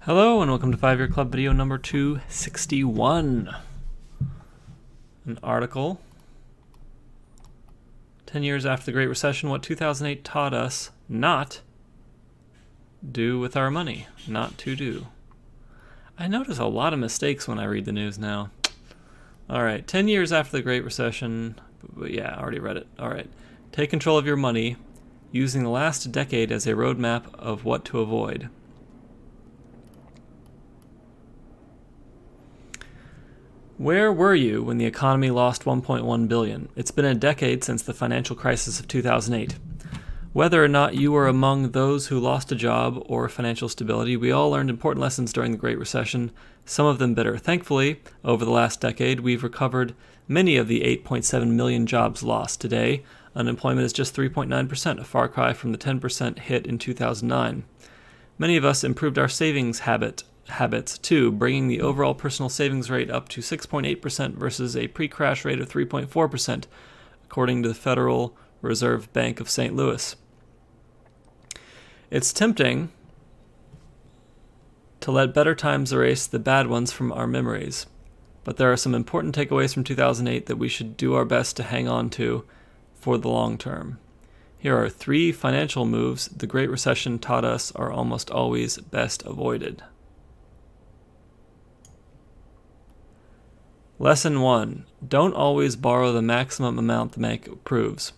Hello and welcome to 5 Year Club video number 261. An article. 10 years after the Great Recession, what 2008 taught us not do with our money. Not to do. I notice a lot of mistakes when I read the news now. Alright, 10 years after the Great Recession. Yeah, I already read it. Alright. Take control of your money using the last decade as a roadmap of what to avoid. Where were you when the economy lost $1.1 billion? It's been a decade since the financial crisis of 2008. Whether or not you were among those who lost a job or financial stability, we all learned important lessons during the Great Recession, some of them bitter. Thankfully, over the last decade, we've recovered many of the 8.7 million jobs lost. Today, unemployment is just 3.9%, a far cry from the 10% hit in 2009. Many of us improved our savings habits too, bringing the overall personal savings rate up to 6.8% versus a pre-crash rate of 3.4%, according to the Federal Reserve Bank of St. Louis. It's tempting to let better times erase the bad ones from our memories, but there are some important takeaways from 2008 that we should do our best to hang on to for the long term. Here are 3 financial moves the Great Recession taught us are almost always best avoided. Lesson 1. Don't always borrow the maximum amount the bank approves.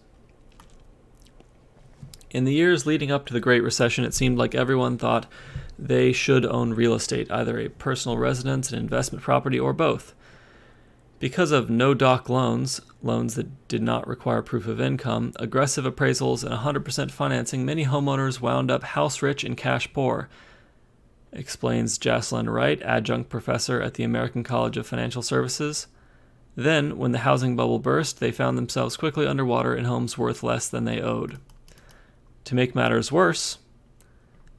In the years leading up to the Great Recession, it seemed like everyone thought they should own real estate, either a personal residence, an investment property, or both. Because of no-doc loans that did not require proof of income, aggressive appraisals, and 100% financing, many homeowners wound up house-rich and cash-poor, explains Jocelyn Wright, adjunct professor at the American College of Financial Services. Then, when the housing bubble burst, they found themselves quickly underwater in homes worth less than they owed. To make matters worse,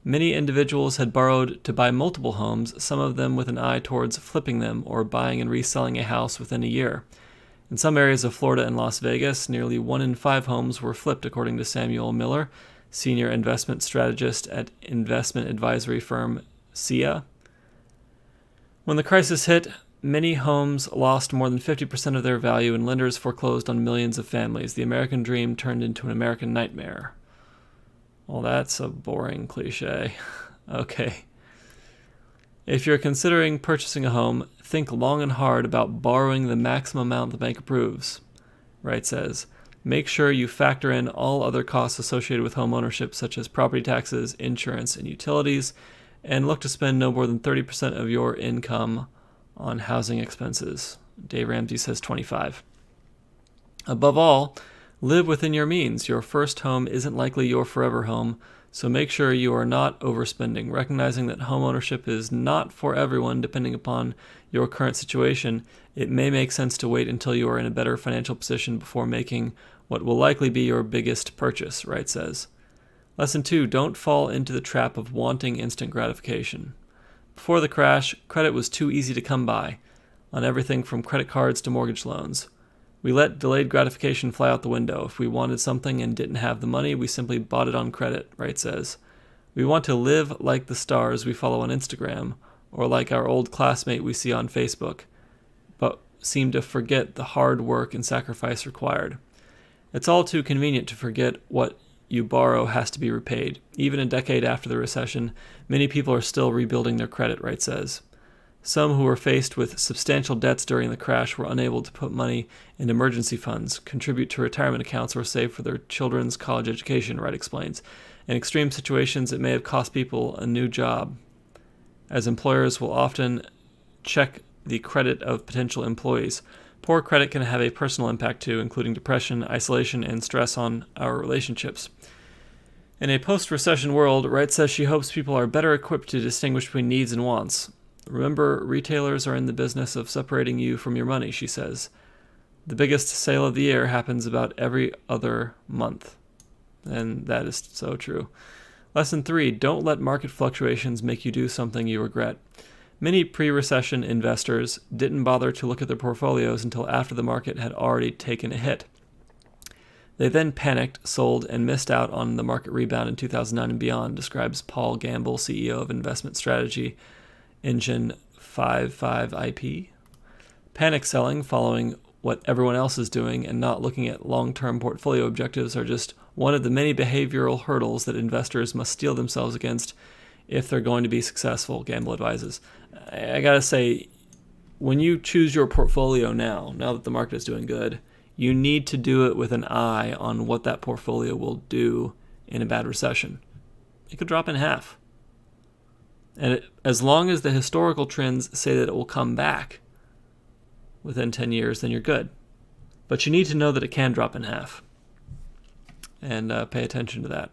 many individuals had borrowed to buy multiple homes, some of them with an eye towards flipping them or buying and reselling a house within a year. In some areas of Florida and Las Vegas, nearly 1 in 5 homes were flipped, according to Samuel Miller, senior investment strategist at investment advisory firm SIA. When the crisis hit, many homes lost more than 50% of their value and lenders foreclosed on millions of families. The American dream turned into an American nightmare. Well, that's a boring cliche. Okay. If you're considering purchasing a home, think long and hard about borrowing the maximum amount the bank approves. Wright says, make sure you factor in all other costs associated with home ownership, such as property taxes, insurance, and utilities, and look to spend no more than 30% of your income on housing expenses. Dave Ramsey says 25. Above all, live within your means. Your first home isn't likely your forever home, so make sure you are not overspending. Recognizing that home ownership is not for everyone depending upon your current situation, it may make sense to wait until you are in a better financial position before making what will likely be your biggest purchase, Wright says. Lesson 2. Don't fall into the trap of wanting instant gratification. Before the crash, credit was too easy to come by, on everything from credit cards to mortgage loans. We let delayed gratification fly out the window. If we wanted something and didn't have the money, we simply bought it on credit, Wright says. We want to live like the stars we follow on Instagram, or like our old classmate we see on Facebook, but seem to forget the hard work and sacrifice required. It's all too convenient to forget what you borrow has to be repaid. Even a decade after the recession, many people are still rebuilding their credit, Wright says. Some who were faced with substantial debts during the crash were unable to put money in emergency funds, contribute to retirement accounts, or save for their children's college education, Wright explains. In extreme situations, it may have cost people a new job, as employers will often check the credit of potential employees. Poor credit can have a personal impact too, including depression, isolation, and stress on our relationships. In a post-recession world, Wright says she hopes people are better equipped to distinguish between needs and wants. Remember, retailers are in the business of separating you from your money, she says. The biggest sale of the year happens about every other month. And that is so true. Lesson 3. Don't let market fluctuations make you do something you regret. Many pre-recession investors didn't bother to look at their portfolios until after the market had already taken a hit. They then panicked, sold, and missed out on the market rebound in 2009 and beyond, describes Paul Gamble, CEO of investment strategy Engine 55IP. Panic selling, following what everyone else is doing and not looking at long-term portfolio objectives, are just one of the many behavioral hurdles that investors must steel themselves against if they're going to be successful, Gamble advises. I gotta say, when you choose your portfolio now that the market is doing good, you need to do it with an eye on what that portfolio will do in a bad recession. It could drop in half. And as long as the historical trends say that it will come back within 10 years, then you're good. But you need to know that it can drop in half. And pay attention to that.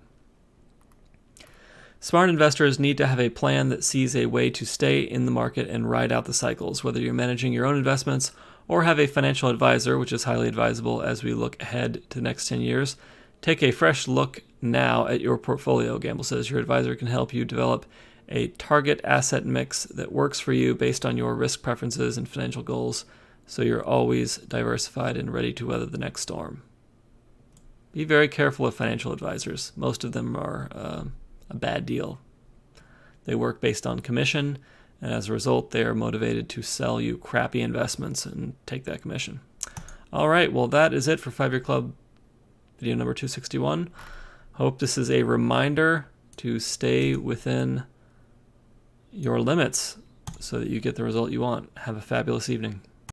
Smart investors need to have a plan that sees a way to stay in the market and ride out the cycles, whether you're managing your own investments or have a financial advisor, which is highly advisable as we look ahead to the next 10 years. Take a fresh look now at your portfolio, Gamble says. Your advisor can help you develop a target asset mix that works for you based on your risk preferences and financial goals, so you're always diversified and ready to weather the next storm. Be very careful of financial advisors. Most of them are a bad deal. They work based on commission, and as a result, they are motivated to sell you crappy investments and take that commission. All right, well, that is it for 5 Year Club video number 261. Hope this is a reminder to stay within your limits so that you get the result you want. Have a fabulous evening.